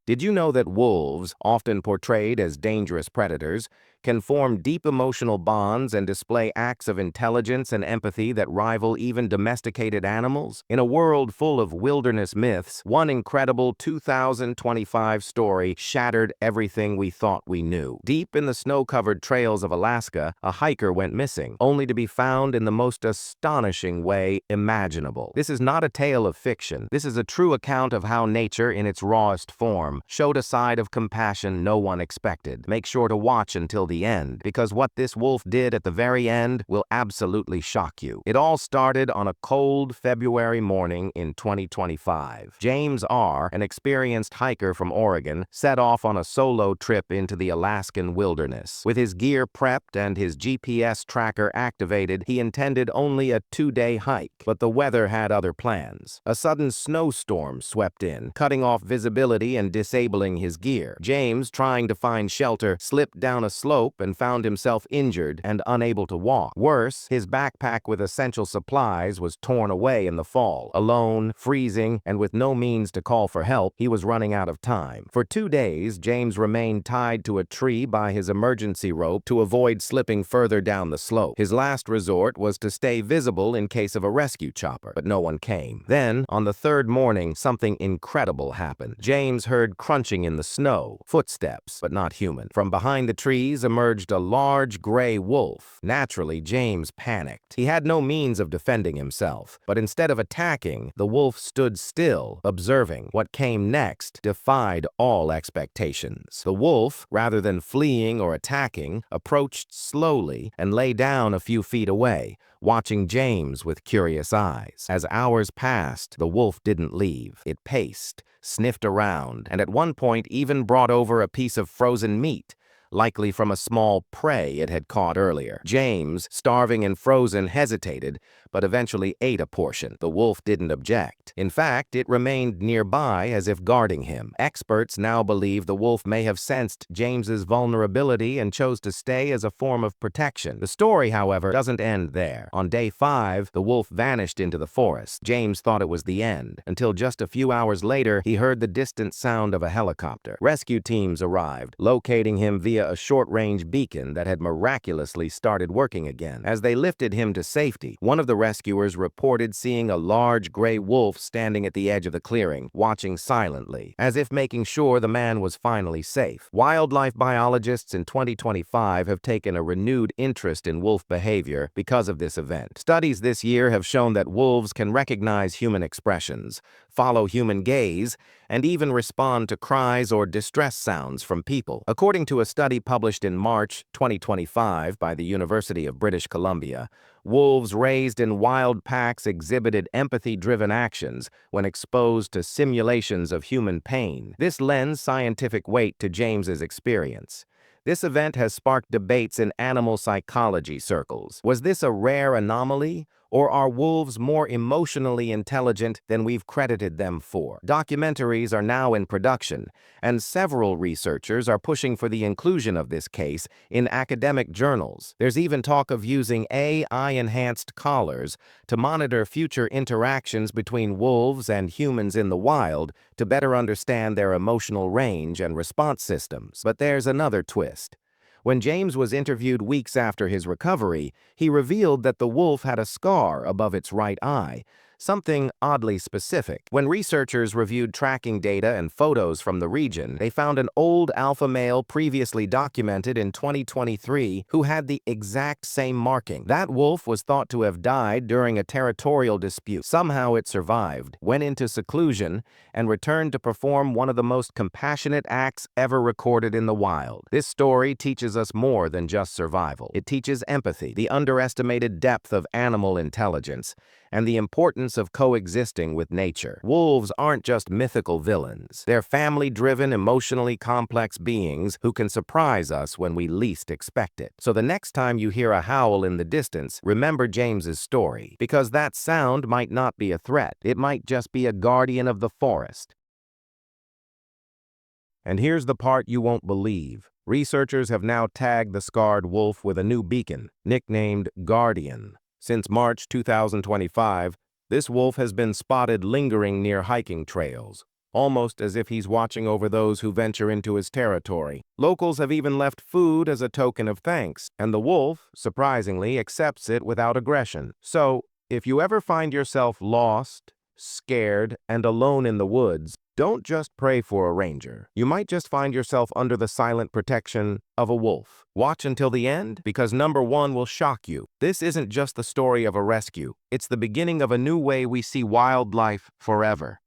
Did you know that wolves, often portrayed as dangerous predators, can form deep emotional bonds and display acts of intelligence and empathy that rival even domesticated animals? In a world full of wilderness myths, one incredible 2025 story shattered everything we thought we knew. Deep in the snow-covered trails of Alaska, a hiker went missing, only to be found in the most astonishing way imaginable. This is not a tale of fiction. This is a true account of how nature, in its rawest form, showed a side of compassion no one expected. Make sure to watch until the end, because what this wolf did at the very end will absolutely shock you. It all started on a cold February morning in 2025. James R., an experienced hiker from Oregon, set off on a solo trip into the Alaskan wilderness. With his gear prepped and his GPS tracker activated, he intended only a 2-day hike, but the weather had other plans. A sudden snowstorm swept in, cutting off visibility and disabling his gear. James, trying to find shelter, slipped down a slope and found himself injured and unable to walk. Worse, his backpack with essential supplies was torn away in the fall. Alone, freezing, and with no means to call for help, he was running out of time. For 2 days, James remained tied to a tree by his emergency rope to avoid slipping further down the slope. His last resort was to stay visible in case of a rescue chopper, but no one came. Then, on the 3rd morning, something incredible happened. James heard crunching in the snow, footsteps, but not human. From behind the trees emerged a large gray wolf. Naturally, James panicked. He had no means of defending himself, but instead of attacking, the wolf stood still, observing. What came next defied all expectations. The wolf, rather than fleeing or attacking, approached slowly and lay down a few feet away, watching James with curious eyes. As hours passed, the wolf didn't leave. It paced, sniffed around, and at one point even brought over a piece of frozen meat, likely from a small prey it had caught earlier. James, starving and frozen, hesitated, but eventually ate a portion. The wolf didn't object. In fact, it remained nearby as if guarding him. Experts now believe the wolf may have sensed James's vulnerability and chose to stay as a form of protection. The story, however, doesn't end there. On day 5, the wolf vanished into the forest. James thought it was the end, until just a few hours later, he heard the distant sound of a helicopter. Rescue teams arrived, locating him via a short-range beacon that had miraculously started working again. As they lifted him to safety, one of the rescuers reported seeing a large gray wolf standing at the edge of the clearing, watching silently, as if making sure the man was finally safe. Wildlife biologists in 2025 have taken a renewed interest in wolf behavior because of this event. Studies this year have shown that wolves can recognize human expressions, follow human gaze, and even respond to cries or distress sounds from people. According to a study published in March 2025 by the University of British Columbia, wolves raised in wild packs exhibited empathy-driven actions when exposed to simulations of human pain. This lends scientific weight to James's experience. This event has sparked debates in animal psychology circles. Was this a rare anomaly, or are wolves more emotionally intelligent than we've credited them for? Documentaries are now in production, and several researchers are pushing for the inclusion of this case in academic journals. There's even talk of using AI-enhanced collars to monitor future interactions between wolves and humans in the wild to better understand their emotional range and response systems. But there's another twist. When James was interviewed weeks after his recovery, he revealed that the wolf had a scar above its right eye, something oddly specific. When researchers reviewed tracking data and photos from the region, they found an old alpha male previously documented in 2023 who had the exact same marking. That wolf was thought to have died during a territorial dispute. Somehow it survived, went into seclusion, and returned to perform one of the most compassionate acts ever recorded in the wild. This story teaches us more than just survival. It teaches empathy, the underestimated depth of animal intelligence, and the importance of coexisting with nature. Wolves aren't just mythical villains. They're family-driven, emotionally complex beings who can surprise us when we least expect it. So the next time you hear a howl in the distance, remember James's story, because that sound might not be a threat. It might just be a guardian of the forest. And here's the part you won't believe. Researchers have now tagged the scarred wolf with a new beacon, nicknamed Guardian. Since March 2025, this wolf has been spotted lingering near hiking trails, almost as if he's watching over those who venture into his territory. Locals have even left food as a token of thanks, and the wolf, surprisingly, accepts it without aggression. So, if you ever find yourself lost, scared, and alone in the woods, don't just pray for a ranger. You might just find yourself under the silent protection of a wolf. Watch until the end, because number one will shock you. This isn't just the story of a rescue. It's the beginning of a new way we see wildlife forever.